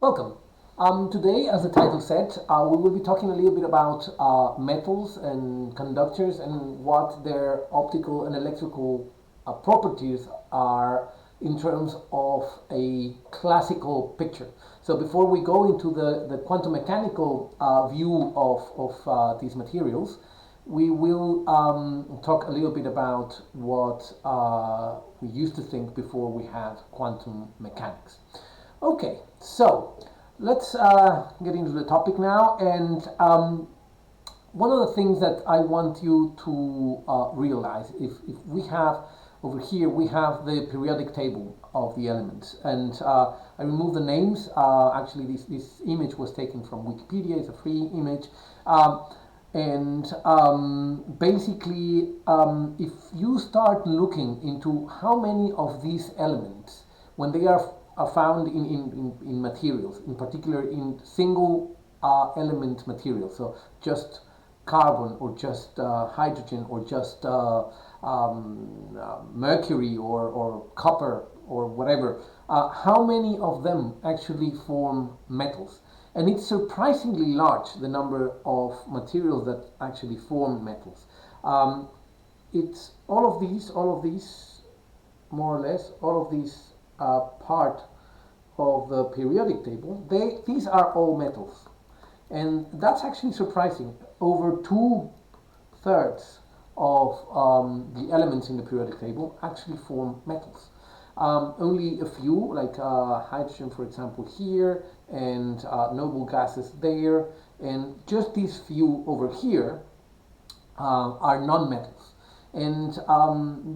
Welcome. Today, as the title said, we will be talking a little bit about metals and conductors and what their optical and electrical properties are in terms of a classical picture. So before we go into the quantum mechanical view of these materials, we will talk a little bit about what we used to think before we had quantum mechanics. Okay, so let's get into the topic now. And one of the things that I want you to realize, if we have over here, we have the periodic table of the elements. And I removed the names. Actually, this image was taken from Wikipedia. It's a free image. Basically, if you start looking into how many of these elements, when they are found in materials, in particular in single element materials, so just carbon or just hydrogen or just mercury or copper or whatever, how many of them actually form metals? And it's surprisingly large, the number of materials that actually form metals. It's all of these, more or less, all of these part of the periodic table, these are all metals. And that's actually surprising. Over two-thirds of the elements in the periodic table actually form metals. Only a few, like hydrogen, for example, here, and noble gases there, and just these few over here are non-metals. And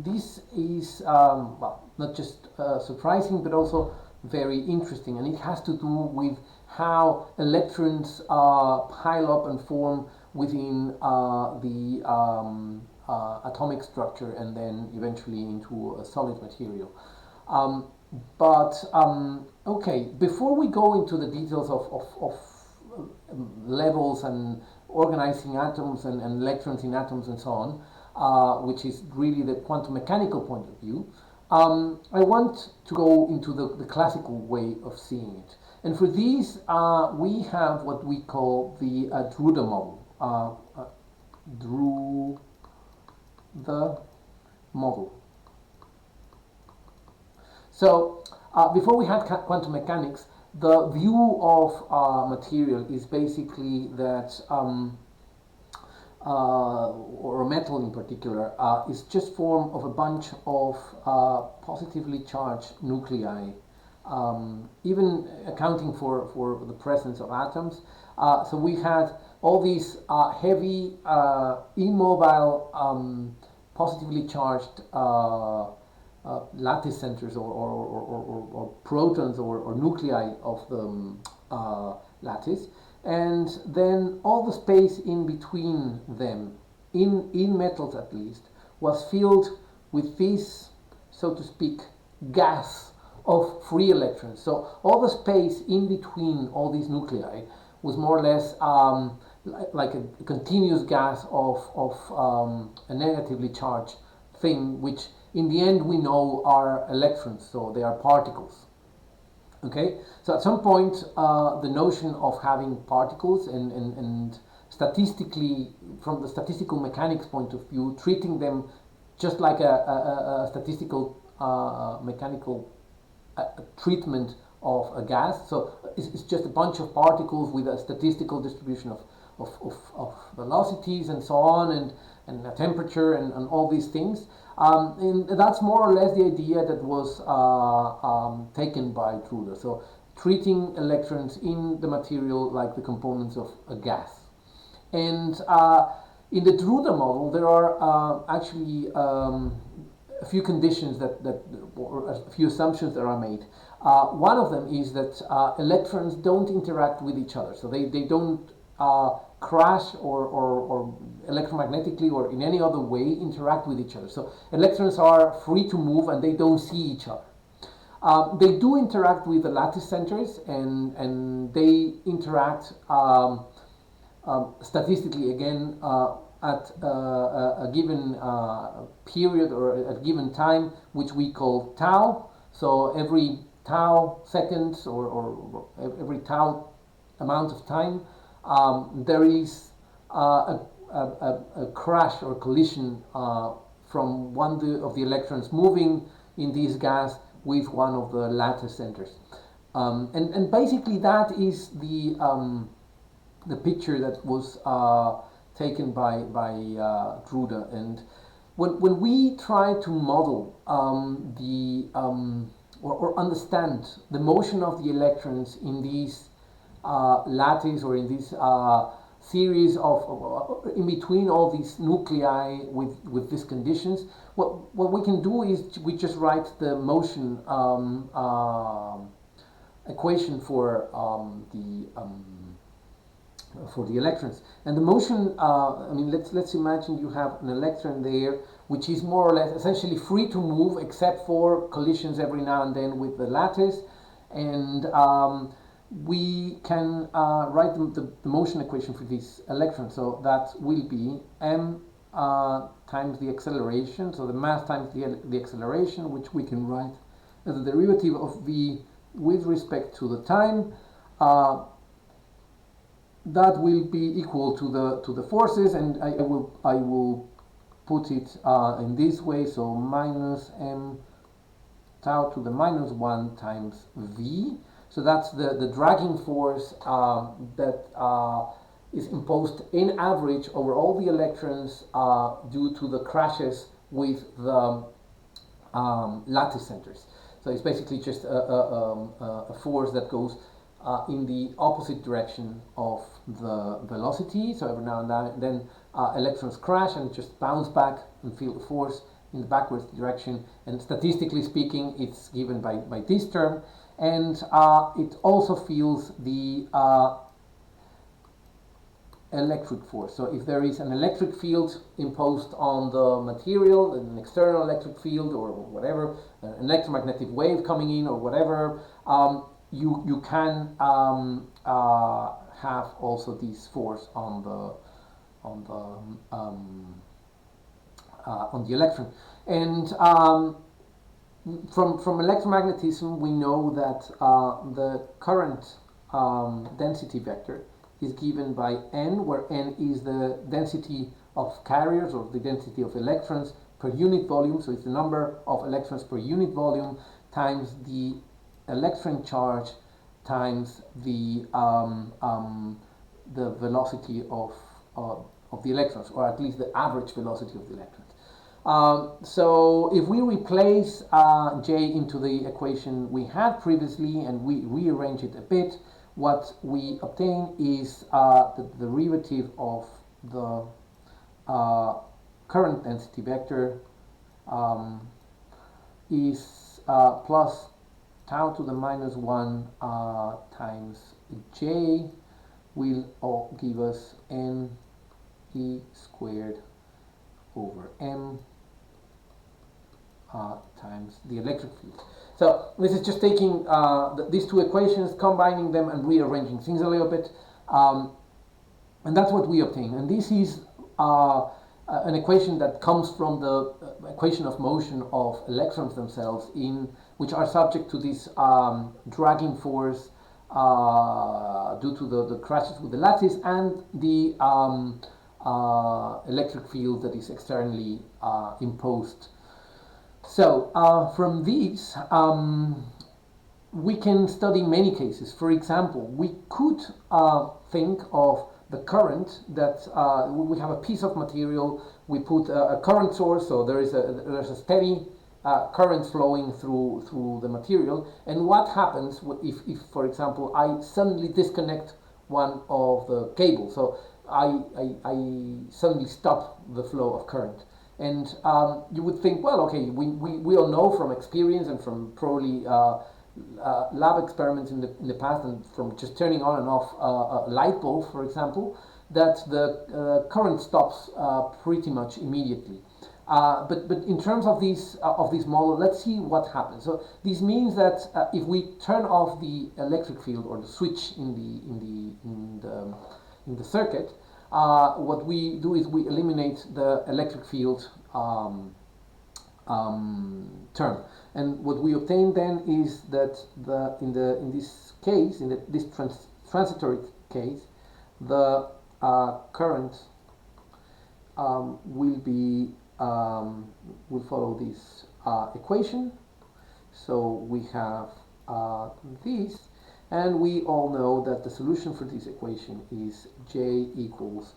this is, well, not just surprising, but also very interesting. And it has to do with how electrons pile up and form within the atomic structure and then eventually into a solid material. Okay, before we go into the details of levels and organizing atoms and electrons in atoms and so on, which is really the quantum mechanical point of view, I want to go into the classical way of seeing it. And for these, we have what we call the Drude model. Drude model. So before we had quantum mechanics, the view of material is basically that, or a metal in particular, is just formed of a bunch of positively charged nuclei, even accounting for the presence of atoms. So we had all these heavy, immobile, positively charged lattice centers or protons or nuclei of the lattice, and then all the space in between them, in metals at least, was filled with this, so to speak, gas of free electrons. So all the space in between all these nuclei was more or less like a continuous gas of a negatively charged thing, which in the end we know are electrons, so they are particles. Okay, so at some point the notion of having particles and statistically, from the statistical mechanics point of view, treating them just like a statistical mechanical treatment of a gas. So it's just a bunch of particles with a statistical distribution of velocities and so on, and a temperature and all these things. And that's more or less the idea that was taken by Drude. So treating electrons in the material like the components of a gas. And in the Drude model, there are actually a few conditions or a few assumptions that are made. One of them is that electrons don't interact with each other, so they don't crash or electromagnetically or in any other way interact with each other. So electrons are free to move and they don't see each other. They do interact with the lattice centers, and they interact statistically again at a given period or at a given time, which we call tau. So every tau seconds or every tau amount of time, there is a crash or collision from one of the electrons moving in this gas with one of the lattice centers. And basically that is the picture that was taken by Drude. And when we try to model or understand the motion of the electrons in these lattice or in this series of in between all these nuclei with these conditions, what we can do is we just write the motion equation for the electrons. And the motion, I mean, let's imagine you have an electron there which is more or less essentially free to move except for collisions every now and then with the lattice. And we can write the motion equation for this electron. So that will be m times the acceleration, so the mass times the acceleration, which we can write as a derivative of v with respect to the time. That will be equal to the forces, and I will put it in this way. So minus m tau to the minus 1 times v. So that's the dragging force that is imposed in average over all the electrons due to the crashes with the lattice centers. So it's basically just a force that goes in the opposite direction of the velocity. So every now and then electrons crash and just bounce back and feel the force in the backwards direction. And statistically speaking, it's given by this term. And it also feels the electric force. So if there is an electric field imposed on the material, an external electric field or whatever, an electromagnetic wave coming in or whatever, you can have also this force on the electron. And from electromagnetism, we know that the current density vector is given by n, where n is the density of carriers or the density of electrons per unit volume. So it's the number of electrons per unit volume times the electron charge times the velocity of the electrons, or at least the average velocity of the electrons. So if we replace J into the equation we had previously and we rearrange it a bit, what we obtain is the derivative of the current density vector is plus tau to the minus 1 times J will all give us n e squared over m times the electric field. So this is just taking these two equations, combining them and rearranging things a little bit, and that's what we obtain. And this is an equation that comes from the equation of motion of electrons themselves, which are subject to this dragging force due to the crashes with the lattice and the electric field that is externally imposed. So from these we can study many cases. For example, we could think of the current that we have a piece of material, we put a current source, so there's a steady current flowing through the material, and what happens if for example I suddenly disconnect one of the cables, so I suddenly stop the flow of current. And you would think, well, okay, we all know from experience and from probably lab experiments in the past, and from just turning on and off a light bulb, for example, that the current stops pretty much immediately. But in terms of this model, let's see what happens. So this means that if we turn off the electric field or the switch in the circuit, what we do is we eliminate the electric field term. And what we obtain then is that in this case, in this transitory case, the current will follow this equation. So we have this, and we all know that the solution for this equation is J equals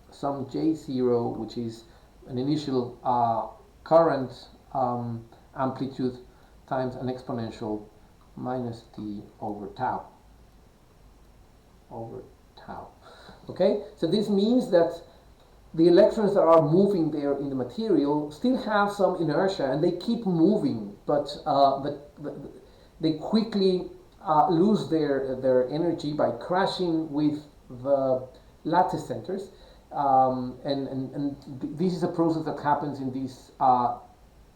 some J0, which is an initial current amplitude times an exponential minus t over tau. Okay, so this means that the electrons that are moving there in the material still have some inertia and they keep moving, but they quickly lose their energy by crashing with the lattice centers. And this is a process that happens in this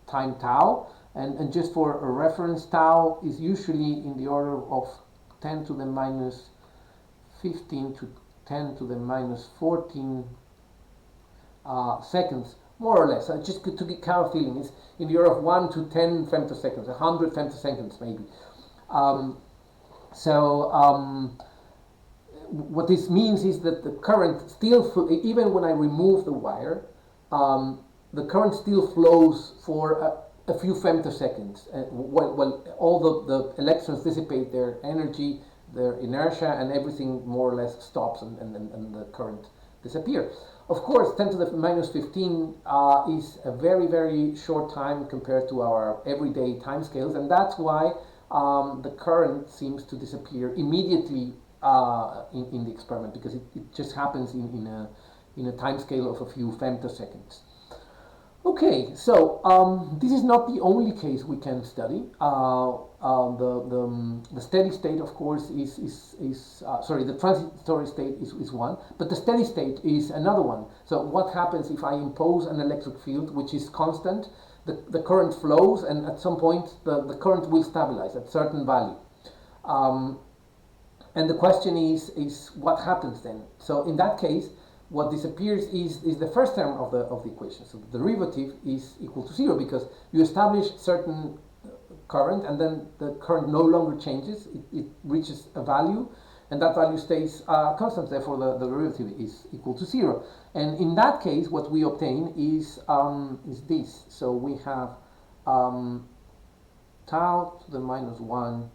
time tau. And just for a reference, tau is usually in the order of 10 to the minus 15 to 10 to the minus 14 seconds, more or less. Just to get kind of feeling, it's in the order of 1 to 10 femtoseconds, 100 femtoseconds maybe. What this means is that the current still, even when I remove the wire, the current still flows for a few femtoseconds. While all the electrons dissipate their energy, their inertia, and everything more or less stops, and the current disappears. Of course, 10 to the minus 15 is a very, very short time compared to our everyday time scales, and that's why the current seems to disappear immediately in the experiment, because it just happens in a time scale of a few femtoseconds. Okay, so this is not the only case we can study. The steady state, of course, the transitory state is one, but the steady state is another one. So what happens if I impose an electric field which is constant? The current flows, and at some point the current will stabilize at certain value. And the question is what happens then? So in that case, what disappears is the first term of the equation. So the derivative is equal to 0, because you establish certain current, and then the current no longer changes. It reaches a value, and that value stays constant. Therefore, the derivative is equal to 0. And in that case, what we obtain is this. So we have tau to the minus 1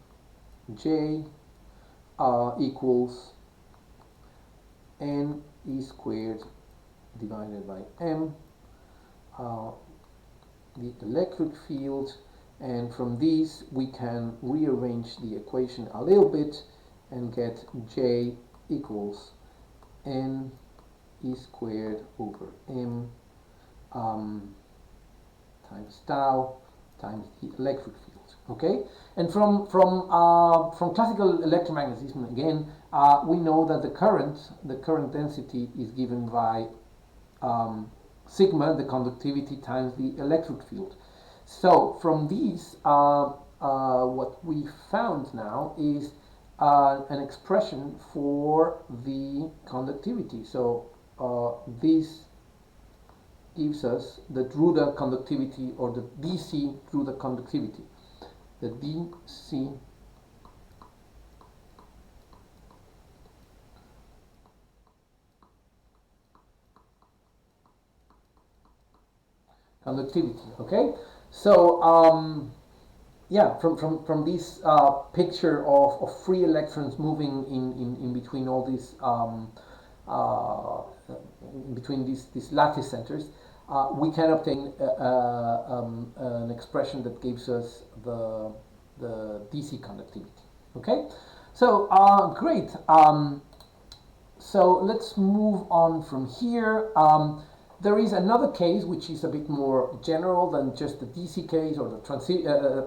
j equals n e squared divided by m, the electric field, and from these we can rearrange the equation a little bit and get J equals n e squared over m times tau times the electric field. Okay, and from classical electromagnetism again, we know that the current density is given by sigma, the conductivity, times the electric field. So from these, what we found now is an expression for the conductivity. So this gives us the Drude conductivity, or the DC Drude conductivity. The DC conductivity. Okay, so yeah, from this picture of free electrons moving in between all these in between these lattice centers, we can obtain an expression that gives us the DC conductivity. Okay, so great. So let's move on from here. There is another case which is a bit more general than just the DC case or the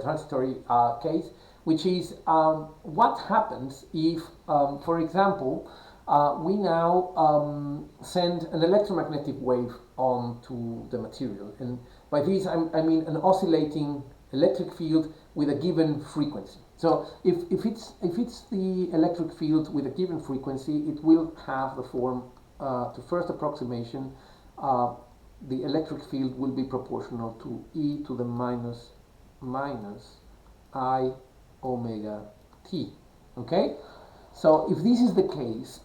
transitory case, which is what happens if, for example, we now send an electromagnetic wave onto the material. And by this I mean an oscillating electric field with a given frequency. So if it's the electric field with a given frequency, it will have the form, to first approximation, the electric field will be proportional to e to the minus I omega t. Okay? So if this is the case,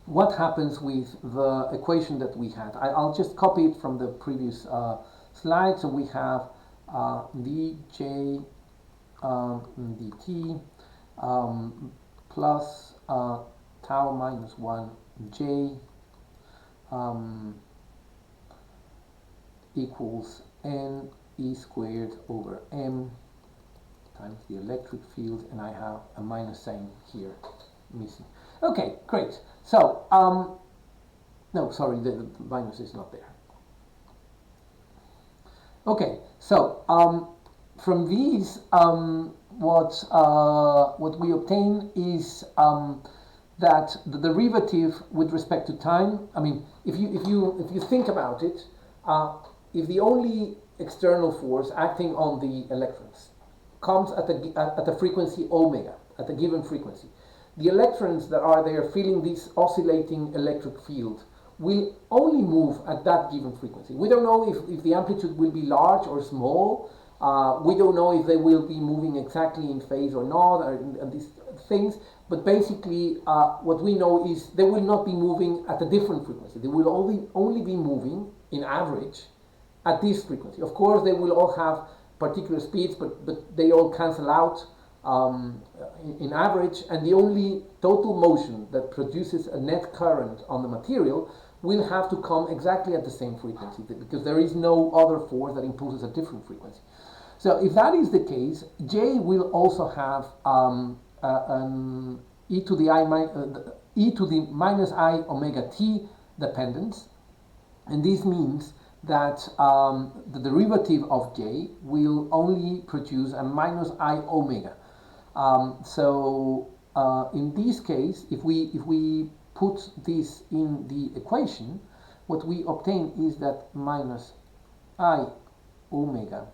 what happens with the equation that we had? I'll just copy it from the previous slide. So we have dj dt plus tau minus 1 j equals n e squared over m times the electric field, and I have a minus sign here missing. Okay, great. So, no, sorry, the minus is not there. Okay, so from these, what we obtain is that the derivative with respect to time. I mean, if you think about it, if the only external force acting on the electrons comes at a frequency omega, at a given frequency, the electrons that are there feeling this oscillating electric field will only move at that given frequency. We don't know if the amplitude will be large or small. We don't know if they will be moving exactly in phase or not, and these things. But basically, what we know is they will not be moving at a different frequency. They will only be moving, in average, at this frequency. Of course, they will all have particular speeds, but they all cancel out in average, and the only total motion that produces a net current on the material will have to come exactly at the same frequency, because there is no other force that imposes a different frequency. So if that is the case, J will also have an e to the minus I omega t dependence, and this means that the derivative of J will only produce a minus I omega. So in this case, if we put this in the equation, what we obtain is that minus I omega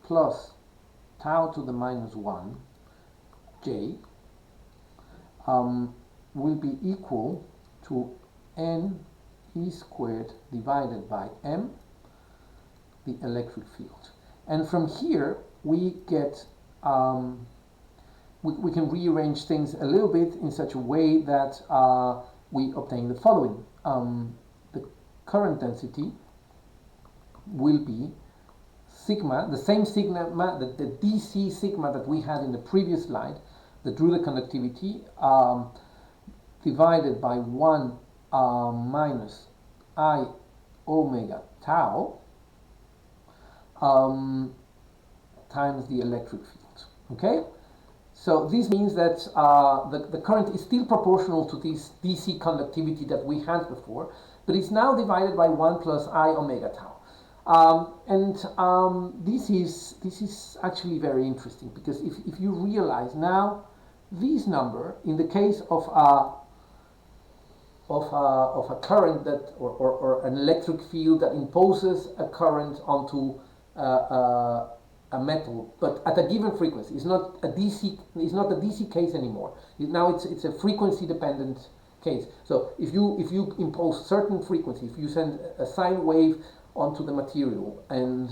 plus tau to the minus 1 j will be equal to n e squared divided by m, the electric field. And from here we get we can rearrange things a little bit in such a way that we obtain the following. The current density will be sigma, the same sigma, the DC sigma that we had in the previous slide, the Drude conductivity, divided by 1 minus I omega tau times the electric field. Okay? So this means that the current is still proportional to this DC conductivity that we had before, but it's now divided by 1 plus I omega tau. This is actually very interesting, because if you realize now, this number, in the case of a current that or an electric field that imposes a current onto a metal, but at a given frequency, it's not a DC case anymore. Now it's a frequency dependent case. So if you impose certain frequency, if you send a sine wave onto the material and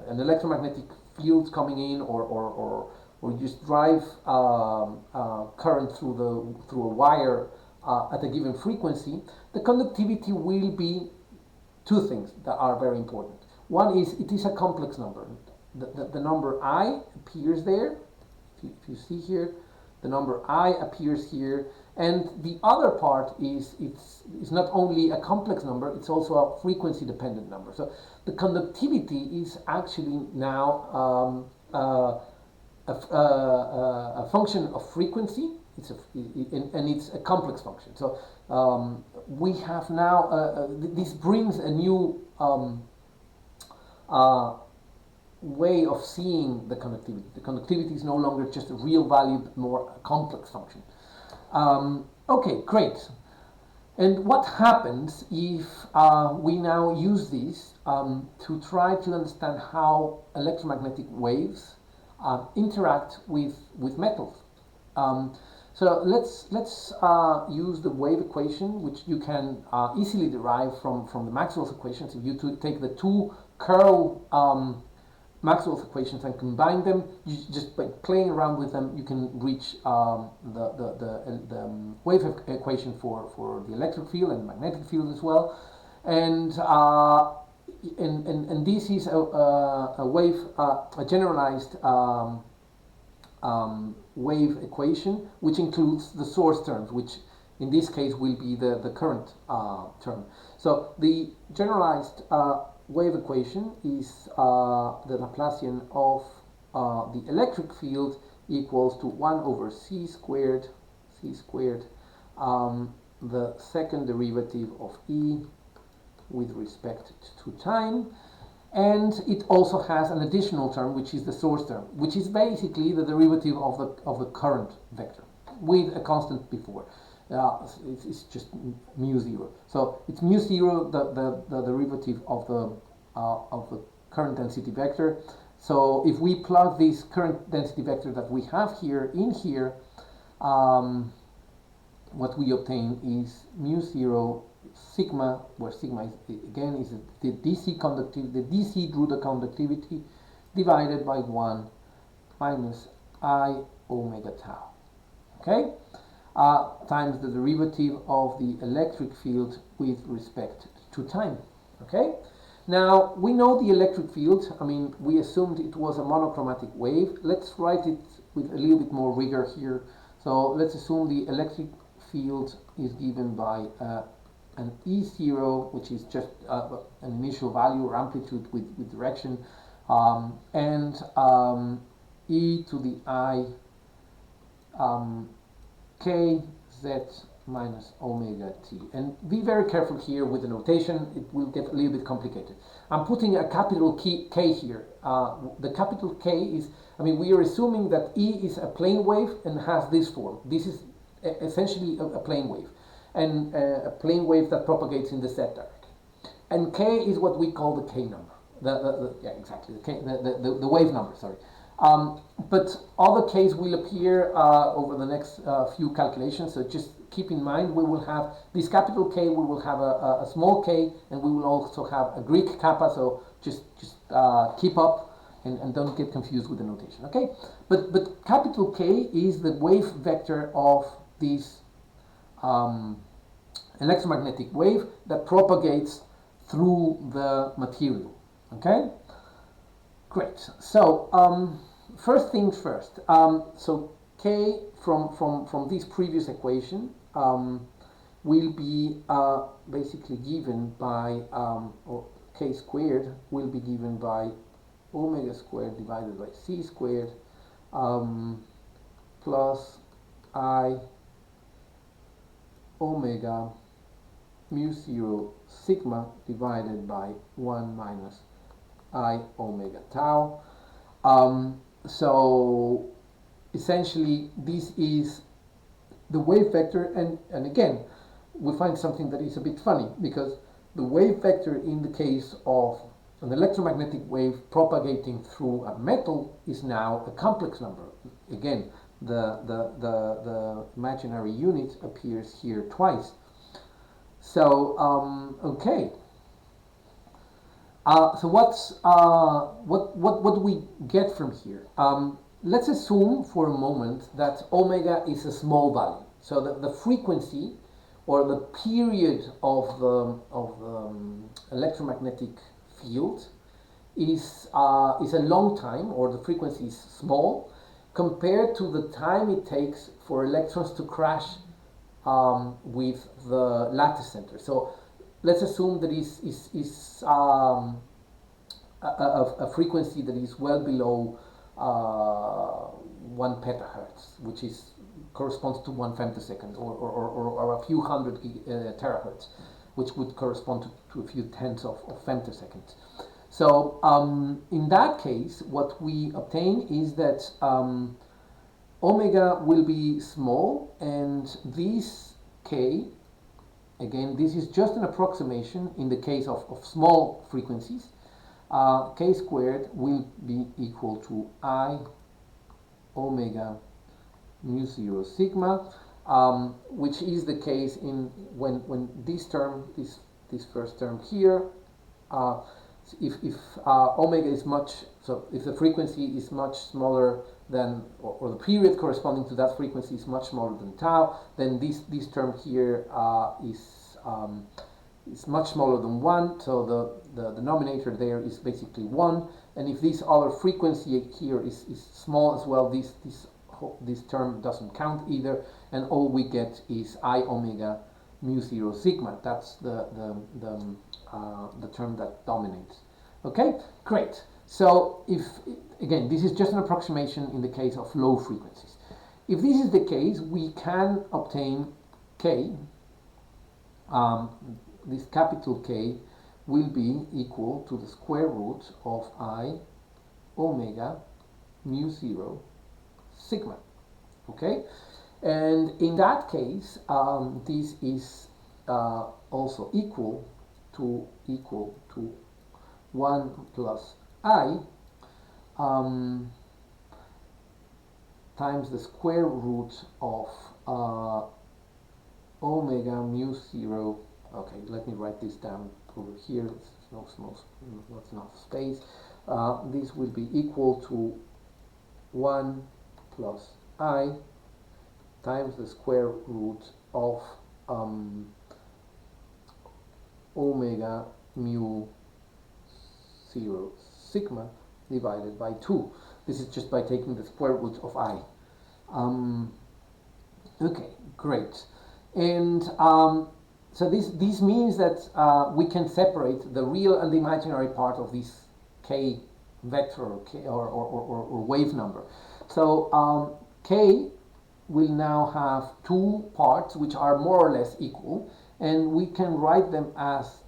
an electromagnetic field coming in, or you just drive current through a wire at a given frequency, the conductivity will be two things that are very important. One is it is a complex number. The number I appears there. If you see here, the number I appears here, and the other part is it's not only a complex number, it's also a frequency dependent number. So the conductivity is actually now a function of frequency. And it's a complex function. So we have now this brings a new way of seeing the conductivity. The conductivity is no longer just a real value, but more a complex function. Okay, great. And what happens if we now use this to try to understand how electromagnetic waves interact with metals? So let's use the wave equation, which you can easily derive from the Maxwell's equations. If you take the two curl Maxwell's equations and combine them, just by playing around with them, you can reach the wave equation for the electric field and magnetic field as well. And this is a wave, a generalized wave equation, which includes the source terms, which in this case will be the current term. So the generalized wave equation is the Laplacian of the electric field equals to 1 over c squared, the second derivative of E with respect to time. And it also has an additional term, which is the source term, which is basically the derivative of the current vector with a constant before. It's just mu zero. So it's mu zero, the derivative of the current density vector. So if we plug this current density vector that we have here in here, what we obtain is mu zero sigma, where sigma is, again, is the DC conductivity, the DC Drude conductivity divided by 1 minus I omega tau. Okay? Times the derivative of the electric field with respect to time. Okay? Now, we know the electric field. I mean, we assumed it was a monochromatic wave. Let's write it with a little bit more rigor here. So let's assume the electric field is given by an E0, which is just an initial value or amplitude with direction, and e to the I k z minus omega t. And be very careful here with the notation. It will get a little bit complicated. I'm putting a capital K here. The capital K is, I mean, we are assuming that E is a plane wave and has this form. This is essentially a plane wave, and a plane wave that propagates in the z direction. And K is what we call the K number. Yeah, exactly. The wave number, sorry. But other Ks will appear over the next few calculations, so just keep in mind we will have this capital K, we will have a small k, and we will also have a Greek kappa, so just keep up and don't get confused with the notation, okay? But capital K is the wave vector of this electromagnetic wave that propagates through the material, okay? Great. So first things first. So K from this previous equation will be basically given by, or K squared will be given by omega squared divided by C squared plus I omega mu 0 sigma divided by 1 minus I omega tau. So essentially this is the wave vector, and again we find something that is a bit funny, because the wave vector in the case of an electromagnetic wave propagating through a metal is now a complex number. Again, the imaginary unit appears here twice. So okay. So what do we get from here? Let's assume for a moment that omega is a small value. So the frequency or the period of the electromagnetic field is a long time, or the frequency is small, compared to the time it takes for electrons to crash with the lattice center. So let's assume that is a frequency that is well below 1 petahertz, which corresponds to 1 femtosecond, or a few hundred terahertz, which would correspond to a few tenths of femtoseconds. So in that case, what we obtain is that omega will be small, and this k, again, this is just an approximation in the case of small frequencies, k squared will be equal to I omega mu 0 sigma, which is the case in when this term, this first term here, if omega is much, so if the frequency is much smaller than, or the period corresponding to that frequency is much smaller than tau, then this term here is much smaller than 1, so the denominator there is basically 1, and if this other frequency here is small as well, this term doesn't count either, and all we get is I omega mu 0 sigma. That's the term that dominates. Okay, great. So if, again, this is just an approximation in the case of low frequencies. If this is the case, we can obtain K, this capital K will be equal to the square root of I omega mu 0 sigma. Okay, and in that case, this is also equal to 1 plus I times the square root of omega mu 0. Okay, let me write this down over here. There's not enough space. This will be equal to 1 plus I times the square root of omega mu 0 sigma divided by 2. This is just by taking the square root of I. Okay, great. And so this means that we can separate the real and the imaginary part of this K vector or wave number. So K will now have two parts which are more or less equal, and we can write them as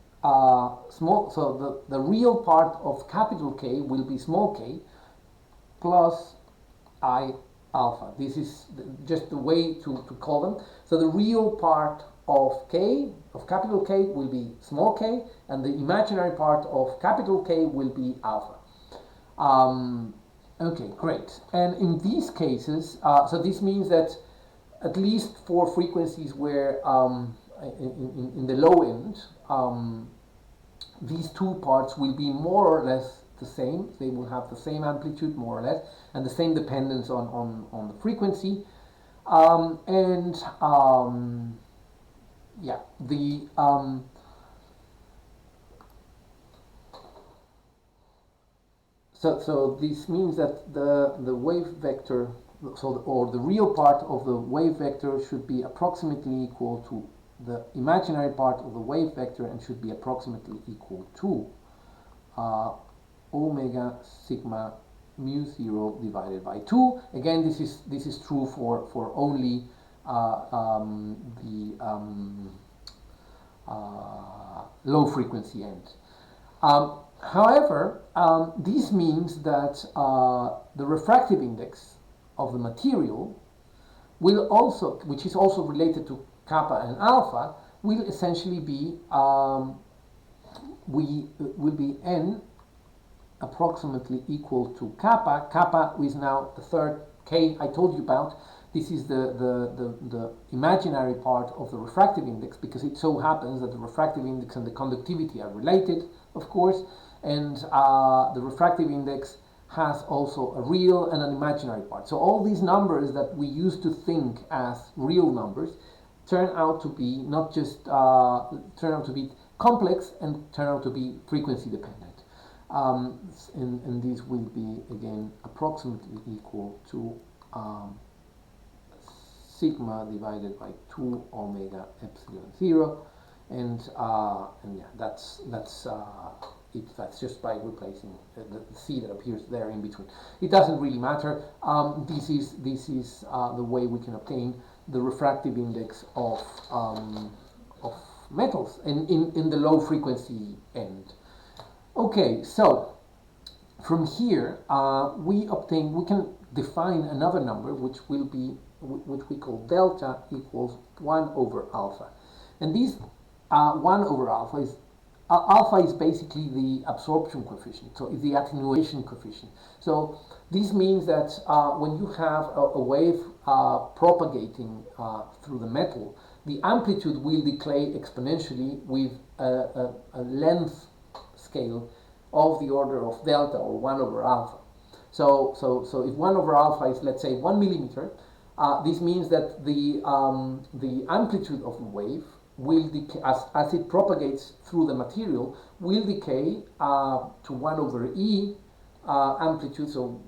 small. So the real part of capital K will be small k plus I alpha. This is just the way to call them. So the real part of K, of capital K, will be small k, and the imaginary part of capital K will be alpha. Okay, great. And in these cases, so this means that at least for frequencies where in the low end, these two parts will be more or less the same. They will have the same amplitude, more or less, and the same dependence on the frequency. Yeah, so this means that the wave vector, or the real part of the wave vector, should be approximately equal to the imaginary part of the wave vector, and should be approximately equal to omega sigma mu 0 divided by 2. Again, this is true for only the low frequency end. However, this means that the refractive index of the material will also, which is also related to kappa and alpha, will essentially be will be n approximately equal to kappa. Kappa is now the third K I told you about. This is the imaginary part of the refractive index, because it so happens that the refractive index and the conductivity are related, of course, and the refractive index has also a real and an imaginary part. So all these numbers that we used to think as real numbers turn out to be not just turn out to be complex, and turn out to be frequency dependent. And these will be again approximately equal to sigma divided by 2 omega epsilon 0, and yeah, that's it. That's just by replacing the c that appears there in between. It doesn't really matter. This is the way we can obtain the refractive index of metals in the low frequency end. Okay, so from here we can define another number which we call delta equals 1 over alpha, and this 1 over alpha is alpha is basically the absorption coefficient, so it's the attenuation coefficient. So this means that when you have a wave propagating through the metal, the amplitude will decay exponentially with a length scale of the order of delta, or 1 over alpha. So if 1 over alpha is, let's say, 1 millimeter, this means that the amplitude of the wave will decay, as it propagates through the material, will decay to 1 over e amplitude, so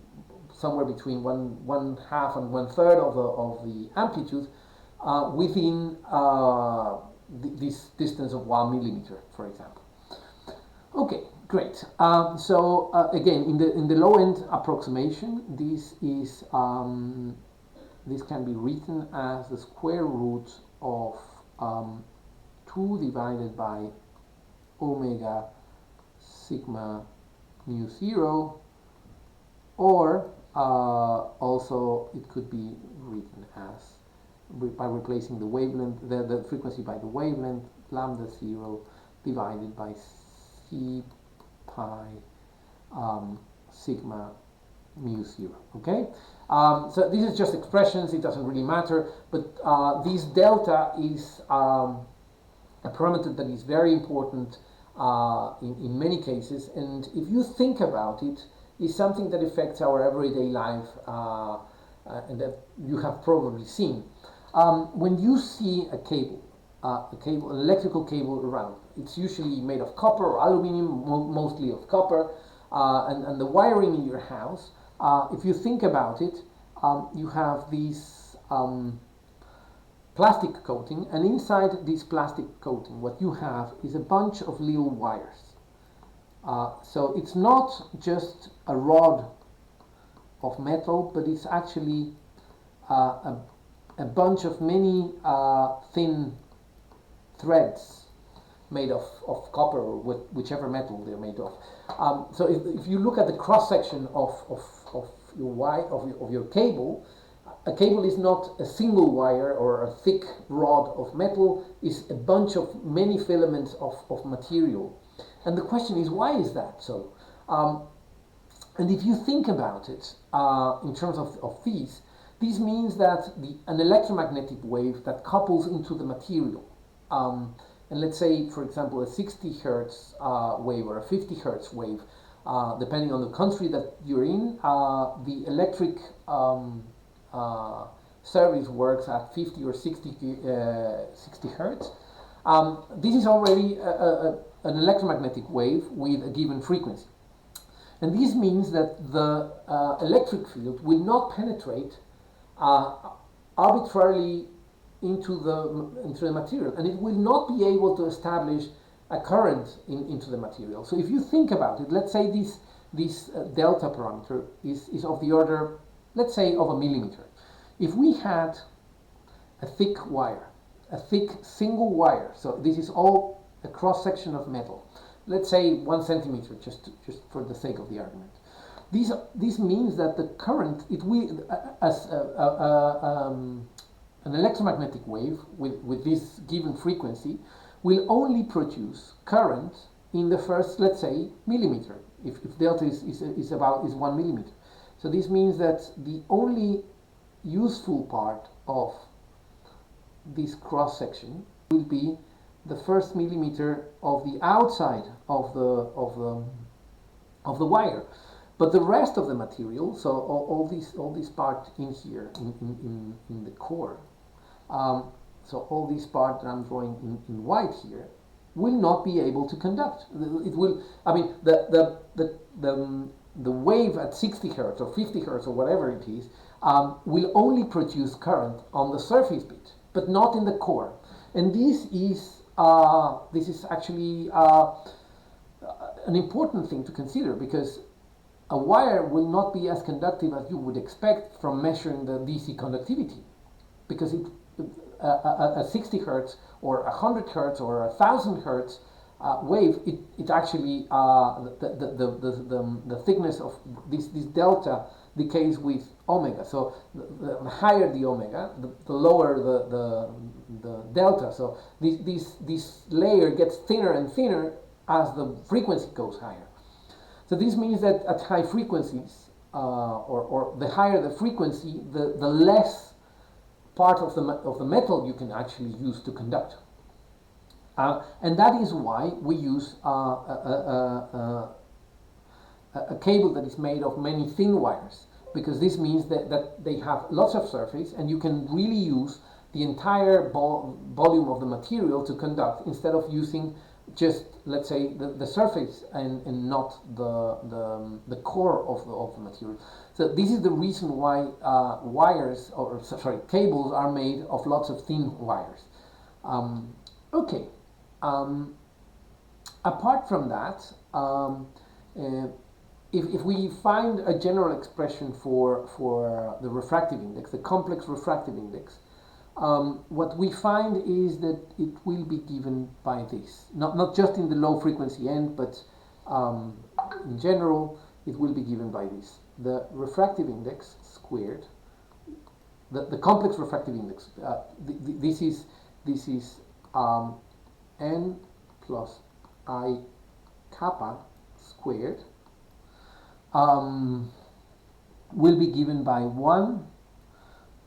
somewhere between one half and 1/3 of the amplitude within this distance of 1 millimeter, for example. Okay, great. So again, in the low end approximation, this can be written as the square root of 2 divided by omega sigma mu 0, or also it could be written as, by replacing the wavelength, the frequency by the wavelength, lambda 0 divided by c pi sigma mu 0. Okay, so this is just expressions, it doesn't really matter, but this delta is a parameter that is very important in many cases, and if you think about it, is something that affects our everyday life, and that you have probably seen. When you see a cable, an electrical cable around, it's usually made of copper or aluminum, mostly of copper, and the wiring in your house, if you think about it, you have these plastic coating, and inside this plastic coating, what you have is a bunch of little wires. So it's not just a rod of metal, but it's actually a bunch of many thin threads made of copper, or whichever metal they're made of. So if you look at the cross section of your wire, of your cable, a cable is not a single wire or a thick rod of metal, it's a bunch of many filaments of material. And the question is, why is that so? And if you think about it in terms of these, this means that an electromagnetic wave that couples into the material, and let's say, for example, a 60 hertz wave or a 50 hertz wave, depending on the country that you're in, the electric service works at 50 or 60 hertz. This is already an electromagnetic wave with a given frequency. And this means that the electric field will not penetrate arbitrarily into the material, and it will not be able to establish a current into the material. So if you think about it, let's say this delta parameter is of the order, let's say, of a millimeter. If we had a thick wire, a thick single wire, so this is all a cross section of metal, let's say 1 centimeter, just for the sake of the argument. This means that the current, it will, as an electromagnetic wave with this given frequency, will only produce current in the first, let's say, millimeter, if delta is 1 millimeter. So this means that the only useful part of this cross section will be the first millimeter of the outside of the wire, but the rest of the material, so all this part in here in the core, so all this part that I'm drawing in white here, will not be able to conduct. It will, I mean, the wave at 60 hertz or 50 hertz or whatever it is, will only produce current on the surface bit, but not in the core. And this is actually an important thing to consider, because a wire will not be as conductive as you would expect from measuring the DC conductivity, because a 60 hertz or 100 hertz or 1,000 hertz wave, it actually the thickness of this delta decays with omega. So the higher the omega, the lower the delta. So this layer gets thinner and thinner as the frequency goes higher. So this means that at high frequencies, or the higher the frequency, the less part of the metal you can actually use to conduct. And that is why we use a cable that is made of many thin wires, because this means that they have lots of surface and you can really use the entire volume of the material to conduct, instead of using just, let's say, the surface and not the core of the material. So this is the reason why cables are made of lots of thin wires. Okay. Apart from that, if we find a general expression for the refractive index, the complex refractive index, what we find is that it will be given by this. Not just in the low frequency end, but in general, it will be given by this. The refractive index squared, the complex refractive index, this is n plus I kappa squared, will be given by 1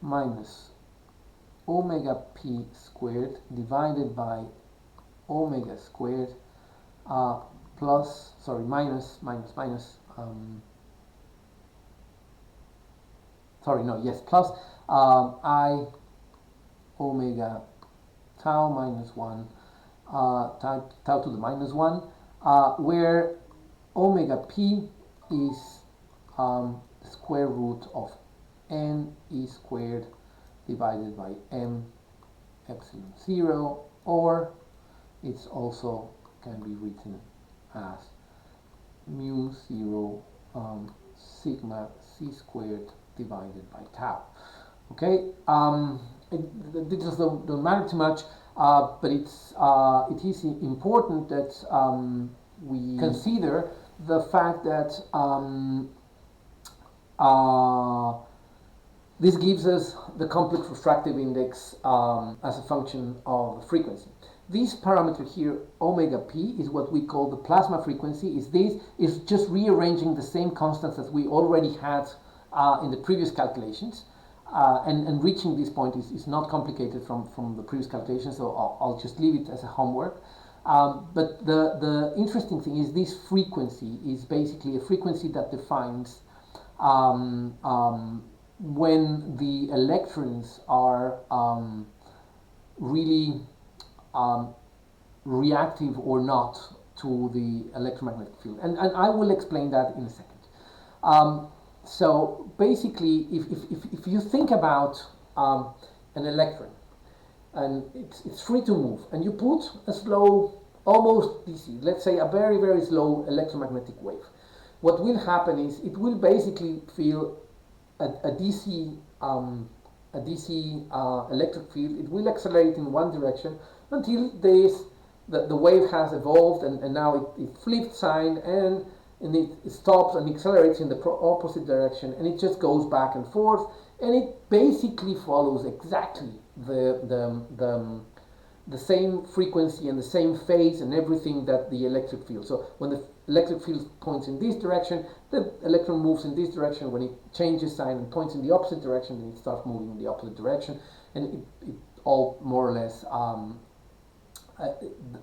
minus omega p squared divided by omega squared plus I omega tau minus 1 tau to the minus 1, where omega p is square root of n e squared divided by m epsilon 0, or it's also can be written as mu 0 sigma c squared divided by tau. Okay, it just don't matter too much, but it is important that we consider the fact that this gives us the complex refractive index as a function of the frequency. This parameter here, omega p, is what we call the plasma frequency. Is just rearranging the same constants that we already had in the previous calculations. And reaching this point is not complicated from the previous calculation, so I'll just leave it as a homework. But the interesting thing is this frequency is basically a frequency that defines when the electrons are really reactive or not to the electromagnetic field. And I will explain that in a second. So basically, if you think about an electron, and it's free to move, and you put a slow, almost DC, let's say a very, very slow electromagnetic wave, what will happen is it will basically feel a DC electric field. It will accelerate in one direction until the wave has evolved, and now it flipped sign, and it stops and accelerates in the opposite direction, and it just goes back and forth, and it basically follows exactly the same frequency and the same phase and everything that the electric field. So when the electric field points in this direction, the electron moves in this direction. When it changes sign and points in the opposite direction, then it starts moving in the opposite direction, and it all more or less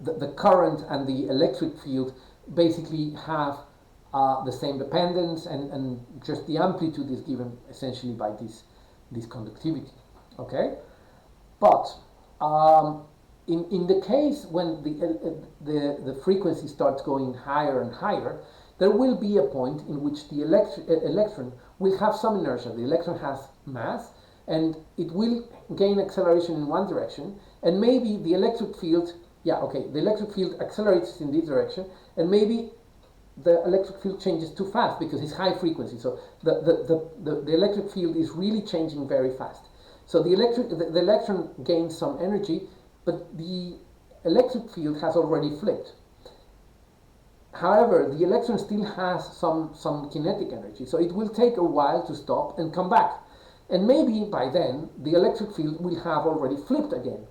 the current and the electric field basically have the same dependence, and just the amplitude is given essentially by this conductivity. Okay, but in the case when the frequency starts going higher and higher, there will be a point in which the electron will have some inertia. The electron has mass, and it will gain acceleration in one direction, and maybe the electric field, the electric field accelerates in this direction, and maybe the electric field changes too fast because it's high frequency. So the electric field is really changing very fast. So the electron gains some energy, but the electric field has already flipped. However, the electron still has some kinetic energy, so it will take a while to stop and come back. And maybe by then, the electric field will have already flipped again.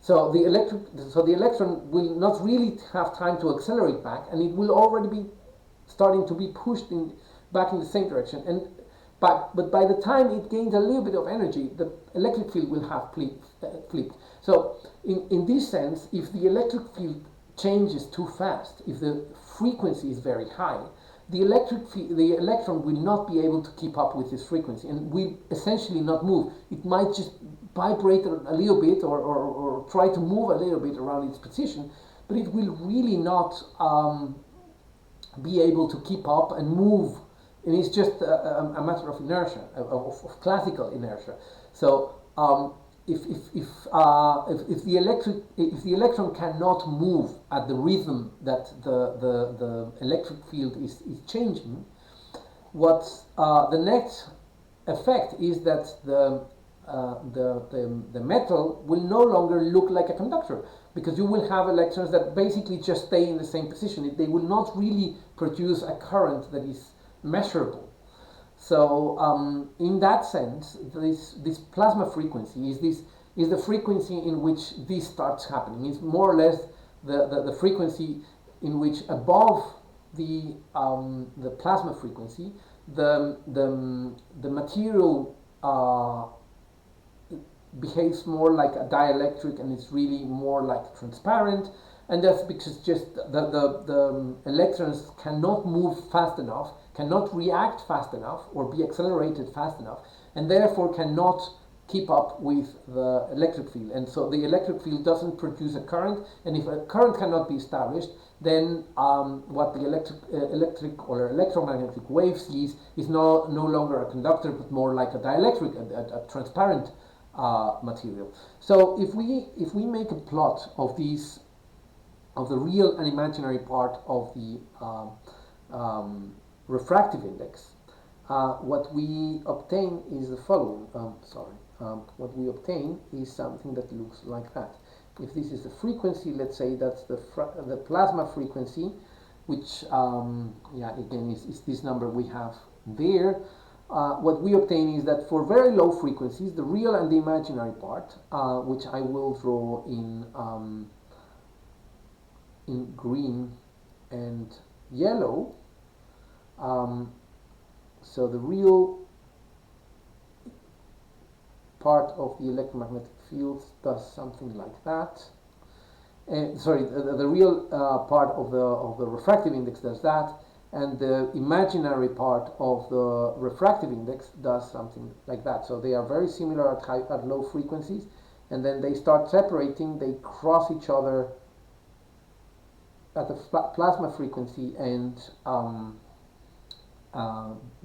So the electron will not really have time to accelerate back, and it will already be starting to be pushed back in the same direction. But by the time it gains a little bit of energy, the electric field will have flipped. So in this sense, if the electric field changes too fast, if the frequency is very high, the electron will not be able to keep up with this frequency and will essentially not move. It might just vibrate a little bit or try to move a little bit around its position, but it will really not be able to keep up and move. And it's just a matter of inertia, of classical inertia. So if the electron cannot move at the rhythm that the electric field is changing, what the net effect is that the metal will no longer look like a conductor, because you will have electrons that basically just stay in the same position. They will not really produce a current that is measurable. So in that sense, this plasma frequency is the frequency in which this starts happening. It's more or less the frequency in which above the plasma frequency, the material behaves more like a dielectric, and it's really more like transparent. And that's because just the electrons cannot move fast enough, cannot react fast enough, or be accelerated fast enough, and therefore cannot keep up with the electric field. And so the electric field doesn't produce a current, and if a current cannot be established, then what the electric or electromagnetic wave sees is no longer a conductor, but more like a dielectric, a transparent material. So if we make a plot of these, of the real and imaginary part of the refractive index, what we obtain is the following. What we obtain is something that looks like that. If this is the frequency, let's say that's the plasma frequency, which again is this number we have there. What we obtain is that for very low frequencies, the real and the imaginary part, which I will draw in green and yellow. So the real part of the electromagnetic field does something like that. The real part of the refractive index does that, and the imaginary part of the refractive index does something like that. So they are very similar at low frequencies, and then they start separating. They cross each other at the plasma frequency, and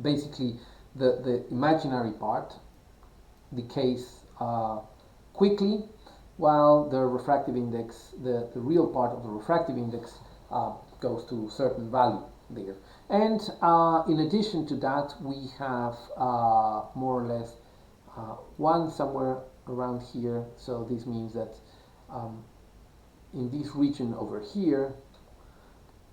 basically the imaginary part decays quickly, while the refractive index, the real part of the refractive index, goes to a certain value there. And in addition to that, we have more or less one somewhere around here. So this means that in this region over here,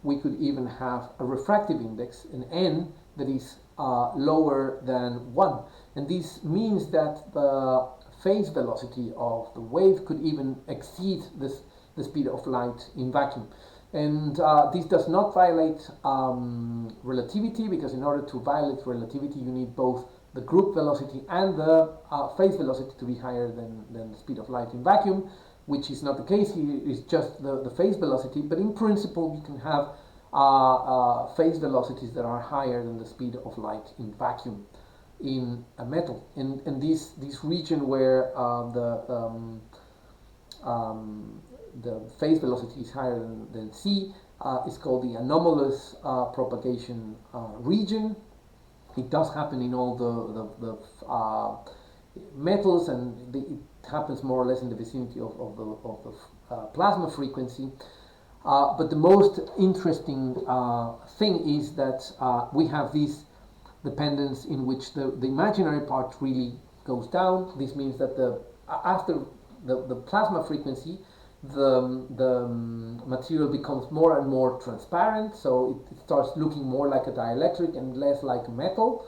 we could even have a refractive index, an n, that is lower than 1. And this means that the phase velocity of the wave could even exceed the speed of light in vacuum. And this does not violate relativity, because in order to violate relativity, you need both the group velocity and the phase velocity to be higher than the speed of light in vacuum, which is not the case here. It's just the phase velocity. But in principle, you can have phase velocities that are higher than the speed of light in vacuum in a metal. And this region where the phase velocity is higher than c is called the anomalous propagation region. It does happen in all the metals, and it happens more or less in the vicinity of the plasma frequency. But the most interesting thing is that we have this dependence in which the imaginary part really goes down. This means that after the plasma frequency, the material becomes more and more transparent, so it starts looking more like a dielectric and less like metal.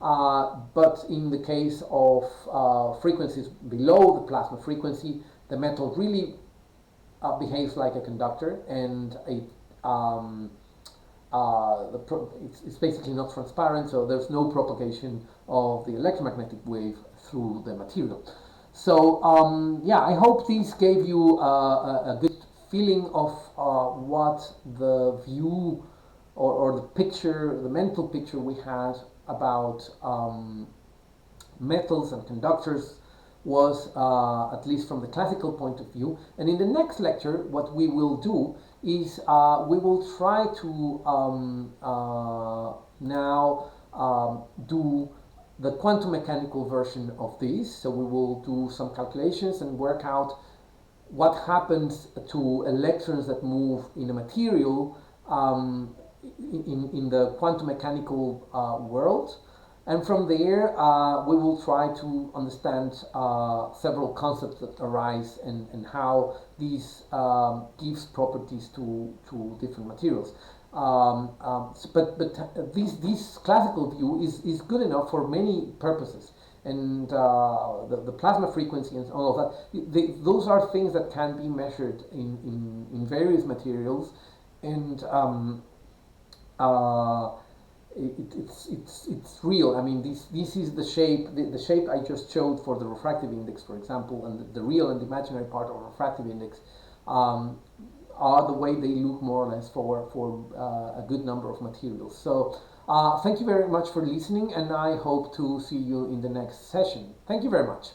But in the case of frequencies below the plasma frequency, the metal really behaves like a conductor, and it's basically not transparent, so there's no propagation of the electromagnetic wave through the material. So yeah, I hope this gave you a good feeling of what the view or the picture, the mental picture we had about metals and conductors was, at least from the classical point of view. And in the next lecture, what we will do is we will try to now do the quantum mechanical version of this. So we will do some calculations and work out what happens to electrons that move in a material in the quantum mechanical world. And from there, we will try to understand several concepts that arise, and how these gives properties to different materials. But this classical view is good enough for many purposes, and the plasma frequency and all of that. Those are things that can be measured in various materials, and it's real. I mean, this is the shape, the shape I just showed for the refractive index, for example, and the real and imaginary part of refractive index are the way they look more or less for a good number of materials. So thank you very much for listening, and I hope to see you in the next session. Thank you very much.